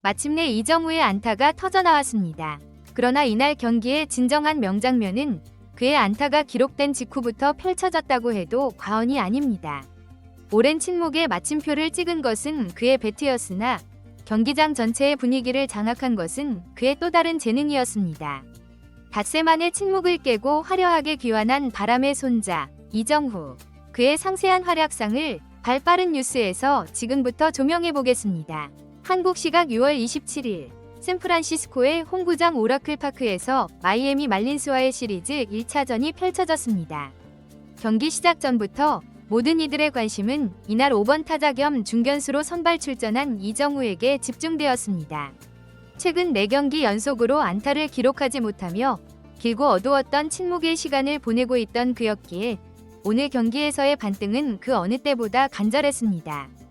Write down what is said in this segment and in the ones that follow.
마침내 이정우의 안타가 터져나왔습니다. 그러나 이날 경기의 진정한 명장면은 그의 안타가 기록된 직후부터 펼쳐졌다고 해도 과언이 아닙니다. 오랜 침묵에 마침표를 찍은 것은 그의 배트였으나 경기장 전체의 분위기를 장악한 것은 그의 또 다른 재능이었습니다. 닷새 만에 침묵을 깨고 화려하게 귀환한 바람의 손자 이정후. 그의 상세한 활약상을 발빠른 뉴스에서 지금부터 조명해보겠습니다. 한국 시각 6월 27일 샌프란시스코의 홈구장 오라클 파크에서 마이애미 말린스와의 시리즈 1차전이 펼쳐졌습니다. 경기 시작 전부터 모든 이들의 관심은 이날 5번 타자 겸 중견수로 선발 출전한 이정후에게 집중되었습니다. 최근 4경기 연속으로 안타를 기록하지 못하며 길고 어두웠던 침묵의 시간을 보내고 있던 그였기에 오늘 경기에서의 반등은 그 어느 때보다 간절했습니다.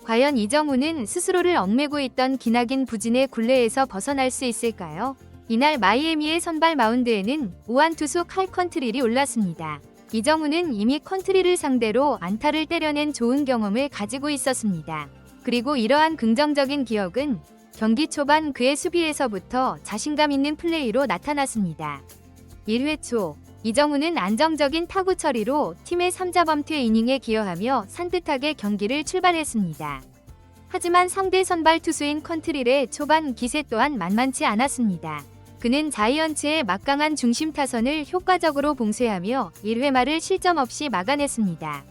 과연 이정후는 스스로를 얽매고 있던 기나긴 부진의 굴레에서 벗어날 수 있을까요? 이날 마이애미의 선발 마운드에는 우완 투수 칼 컨트릴이 올랐습니다. 이정후는 이미 컨트릴을 상대로 안타를 때려낸 좋은 경험을 가지고 있었습니다. 그리고 이러한 긍정적인 기억은 경기 초반 그의 수비에서부터 자신감 있는 플레이로 나타났습니다. 1회 초 이정후는 안정적인 타구 처리로 팀의 3자범퇴 이닝에 기여하며 산뜻하게 경기를 출발했습니다. 하지만 상대 선발 투수인 컨트릴의 초반 기세 또한 만만치 않았습니다. 그는 자이언츠의 막강한 중심 타선을 효과적으로 봉쇄하며 1회 말을 실점 없이 막아냈습니다.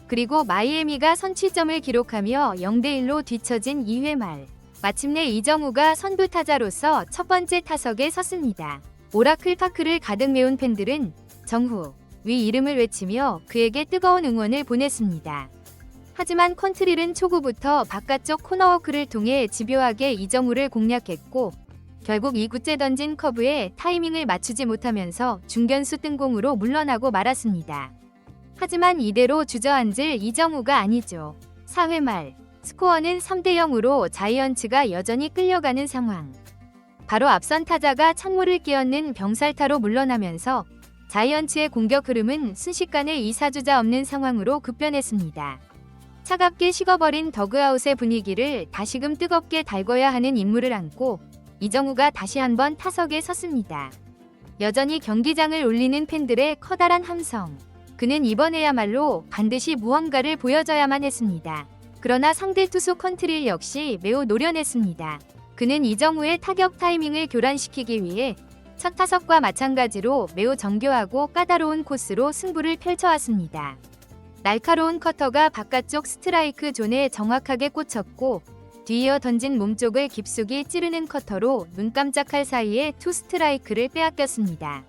그리고 마이애미가 선취점을 기록하며 0대1로 뒤처진 2회 말. 마침내 이정후가 선두 타자로서 첫 번째 타석에 섰습니다. 오라클 파크를 가득 메운 팬들은 정후 위 이름을 외치며 그에게 뜨거운 응원을 보냈습니다. 하지만 컨트릴은 초구부터 바깥쪽 코너워크를 통해 집요하게 이정후를 공략했고 결국 2구째 던진 커브에 타이밍을 맞추지 못하면서 중견수 뜬공으로 물러나고 말았습니다. 하지만 이대로 주저앉을 이정후가 아니죠. 4회 말 스코어는 3대0으로 자이언츠가 여전히 끌려가는 상황. 바로 앞선 타자가 찬물을 끼얹는 병살타로 물러나면서 자이언츠의 공격 흐름은 순식간에 2사주자 없는 상황으로 급변했습니다. 차갑게 식어버린 더그아웃의 분위기를 다시금 뜨겁게 달궈야 하는 임무를 안고 이정후가 다시 한번 타석에 섰습니다. 여전히 경기장을 울리는 팬들의 커다란 함성. 그는 이번에야말로 반드시 무언가를 보여줘야만 했습니다. 그러나 상대 투수 컨트릴 역시 매우 노련했습니다. 그는 이정후의 타격 타이밍을 교란시키기 위해 첫 타석과 마찬가지로 매우 정교하고 까다로운 코스로 승부를 펼쳐왔습니다. 날카로운 커터가 바깥쪽 스트라이크 존에 정확하게 꽂혔고 뒤이어 던진 몸쪽을 깊숙이 찌르는 커터로 눈 깜짝할 사이에 투 스트라이크를 빼앗겼습니다.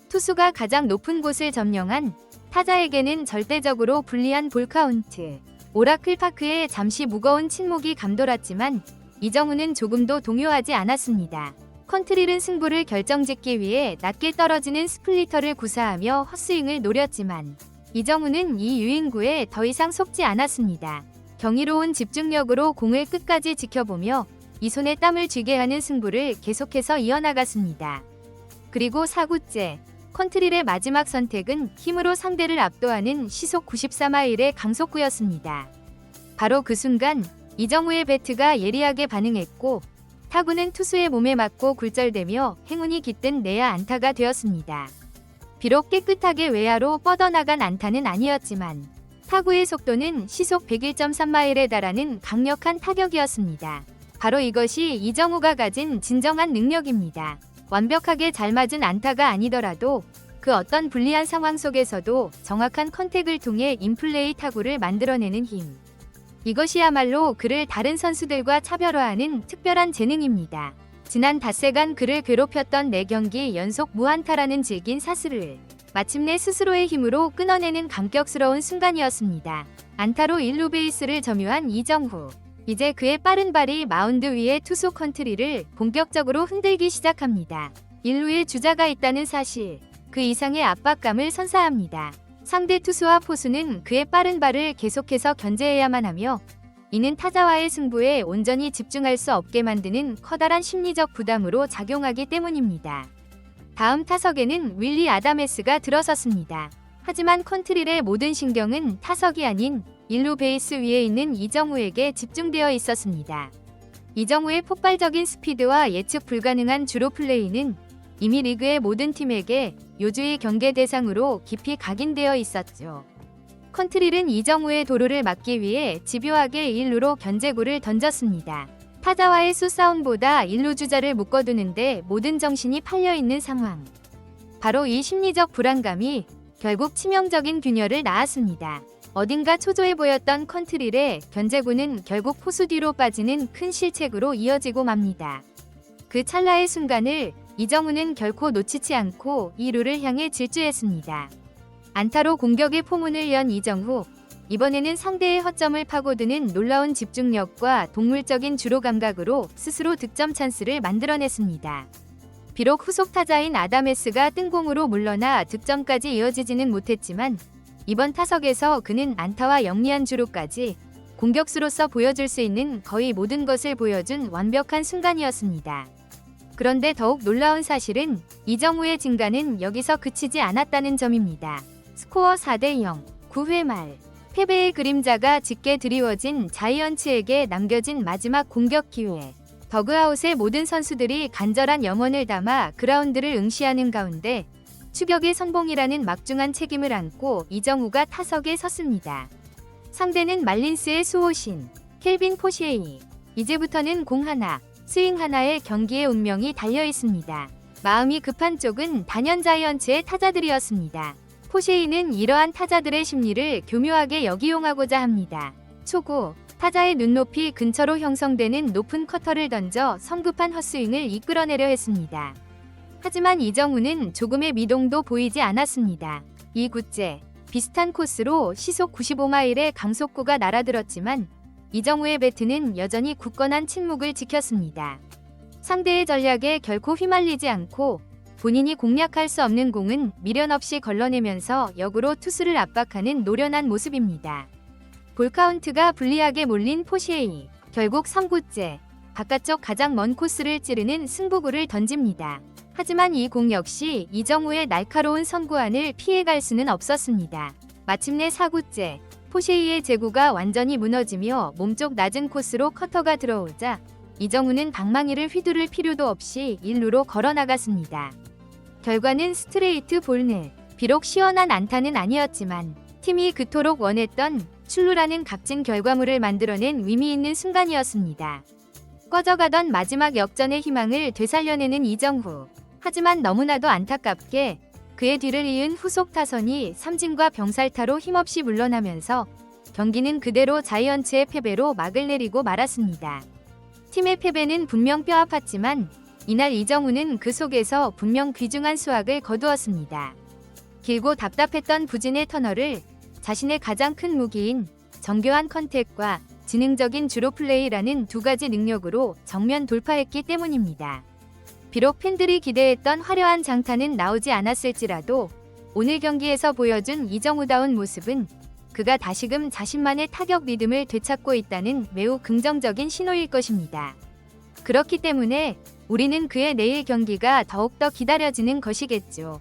투수가 가장 높은 곳을 점령한 타자에게는 절대적으로 불리한 볼 카운트. 오라클 파크에 잠시 무거운 침묵이 감돌았지만 이정후는 조금도 동요하지 않았습니다. 컨트릴은 승부를 결정짓기 위해 낮게 떨어지는 스플리터를 구사하며 헛스윙을 노렸지만 이정후는 이 유인구에 더 이상 속지 않았습니다. 경이로운 집중력으로 공을 끝까지 지켜보며 이 손에 땀을 쥐게 하는 승부를 계속해서 이어나갔습니다. 그리고 4구째 컨트릴의 마지막 선택은 힘으로 상대를 압도하는 시속 94마일의 강속구였습니다. 바로 그 순간 이정후의 배트가 예리하게 반응했고 타구는 투수의 몸에 맞고 굴절되며 행운이 깃든 내야 안타가 되었습니다. 비록 깨끗하게 외야로 뻗어나간 안타는 아니었지만 타구의 속도는 시속 101.3마일에 달하는 강력한 타격이었습니다. 바로 이것이 이정후가 가진 진정한 능력입니다. 완벽하게 잘 맞은 안타가 아니더라도 그 어떤 불리한 상황 속에서도 정확한 컨택을 통해 인플레이 타구를 만들어내는 힘. 이것이야말로 그를 다른 선수들과 차별화하는 특별한 재능입니다. 지난 닷새간 그를 괴롭혔던 4경기 연속 무안타라는 질긴 사슬을 마침내 스스로의 힘으로 끊어내는 감격스러운 순간이었습니다. 안타로 1루 베이스를 점유한 이정후. 이제 그의 빠른 발이 마운드 위의 투수 컨트리를 본격적으로 흔들기 시작합니다. 1루에 주자가 있다는 사실, 그 이상의 압박감을 선사합니다. 상대 투수와 포수는 그의 빠른 발을 계속해서 견제해야만 하며 이는 타자와의 승부에 온전히 집중할 수 없게 만드는 커다란 심리적 부담으로 작용하기 때문입니다. 다음 타석에는 윌리 아다메스가 들어섰습니다. 하지만 컨트릴의 모든 신경은 타석이 아닌 1루 베이스 위에 있는 이정후에게 집중되어 있었습니다. 이정우의 폭발적인 스피드와 예측 불가능한 주로 플레이는 이미 리그의 모든 팀에게 요주의 경계 대상으로 깊이 각인되어 있었죠. 컨트릴은 이정우의 도루를 막기 위해 집요하게 1루로 견제구를 던졌습니다. 타자와의 수싸움보다 1루 주자를 묶어두는데 모든 정신이 팔려있는 상황. 바로 이 심리적 불안감이 결국 치명적인 균열을 낳았습니다. 어딘가 초조해 보였던 컨트릴의 견제구는 결국 포수 뒤로 빠지는 큰 실책으로 이어지고 맙니다. 그 찰나의 순간을 이정우는 결코 놓치지 않고 2루를 향해 질주했습니다. 안타로 공격의 포문을 연 이정우. 이번에는 상대의 허점을 파고드는 놀라운 집중력과 동물적인 주로 감각으로 스스로 득점 찬스를 만들어냈습니다. 비록 후속 타자인 아다메스가 뜬공으로 물러나 득점까지 이어지지는 못했지만 이번 타석에서 그는 안타와 영리한 주루까지 공격수로서 보여줄 수 있는 거의 모든 것을 보여준 완벽한 순간이었습니다. 그런데 더욱 놀라운 사실은 이정우의 진가는 여기서 그치지 않았다는 점입니다. 스코어 4대0, 9회 말 패배의 그림자가 짙게 드리워진 자이언츠에게 남겨진 마지막 공격 기회. 더그아웃의 모든 선수들이 간절한 염원을 담아 그라운드를 응시하는 가운데 추격의 선봉이라는 막중한 책임을 안고 이정우가 타석에 섰습니다. 상대는 말린스의 수호신 켈빈 포시에이. 이제부터는 공 하나, 스윙 하나에 경기의 운명이 달려 있습니다. 마음이 급한 쪽은 단연 자이언츠의 타자들이었습니다. 포시에이는 이러한 타자들의 심리를 교묘하게 역이용하고자 합니다. 초구, 타자의 눈높이 근처로 형성되는 높은 커터를 던져 성급한 헛스윙을 이끌어내려 했습니다. 하지만 이정우는 조금의 미동도 보이지 않았습니다. 2구째, 비슷한 코스로 시속 95마일의 강속구가 날아들었지만 이정우의 배트는 여전히 굳건한 침묵을 지켰습니다. 상대의 전략에 결코 휘말리지 않고 본인이 공략할 수 없는 공은 미련 없이 걸러내면서 역으로 투수를 압박하는 노련한 모습입니다. 볼카운트가 불리하게 몰린 포시에이. 결국 3구째, 바깥쪽 가장 먼 코스를 찌르는 승부구를 던집니다. 하지만 이 공 역시 이정우의 날카로운 선구안을 피해갈 수는 없었습니다. 마침내 4구째, 포시에이의 제구가 완전히 무너지며 몸쪽 낮은 코스로 커터가 들어오자 이정우는 방망이를 휘두를 필요도 없이 1루로 걸어나갔습니다. 결과는 스트레이트 볼넷. 비록 시원한 안타는 아니었지만 팀이 그토록 원했던 출루라는 값진 결과물을 만들어낸 의미 있는 순간이었습니다. 꺼져가던 마지막 역전의 희망을 되살려내는 이정우. 하지만 너무나도 안타깝게 그의 뒤를 이은 후속 타선이 삼진과 병살타로 힘없이 물러나면서 경기는 그대로 자이언츠의 패배로 막을 내리고 말았습니다. 팀의 패배는 분명 뼈아팠지만 이날 이정우는 그 속에서 분명 귀중한 수확을 거두었습니다. 길고 답답했던 부진의 터널을 자신의 가장 큰 무기인 정교한 컨택과 지능적인 주로 플레이라는 두 가지 능력으로 정면 돌파했기 때문입니다. 비록 팬들이 기대했던 화려한 장타는 나오지 않았을지라도 오늘 경기에서 보여준 이정우다운 모습은 그가 다시금 자신만의 타격 리듬을 되찾고 있다는 매우 긍정적인 신호일 것입니다. 그렇기 때문에 우리는 그의 내일 경기가 더욱더 기다려지는 것이겠죠.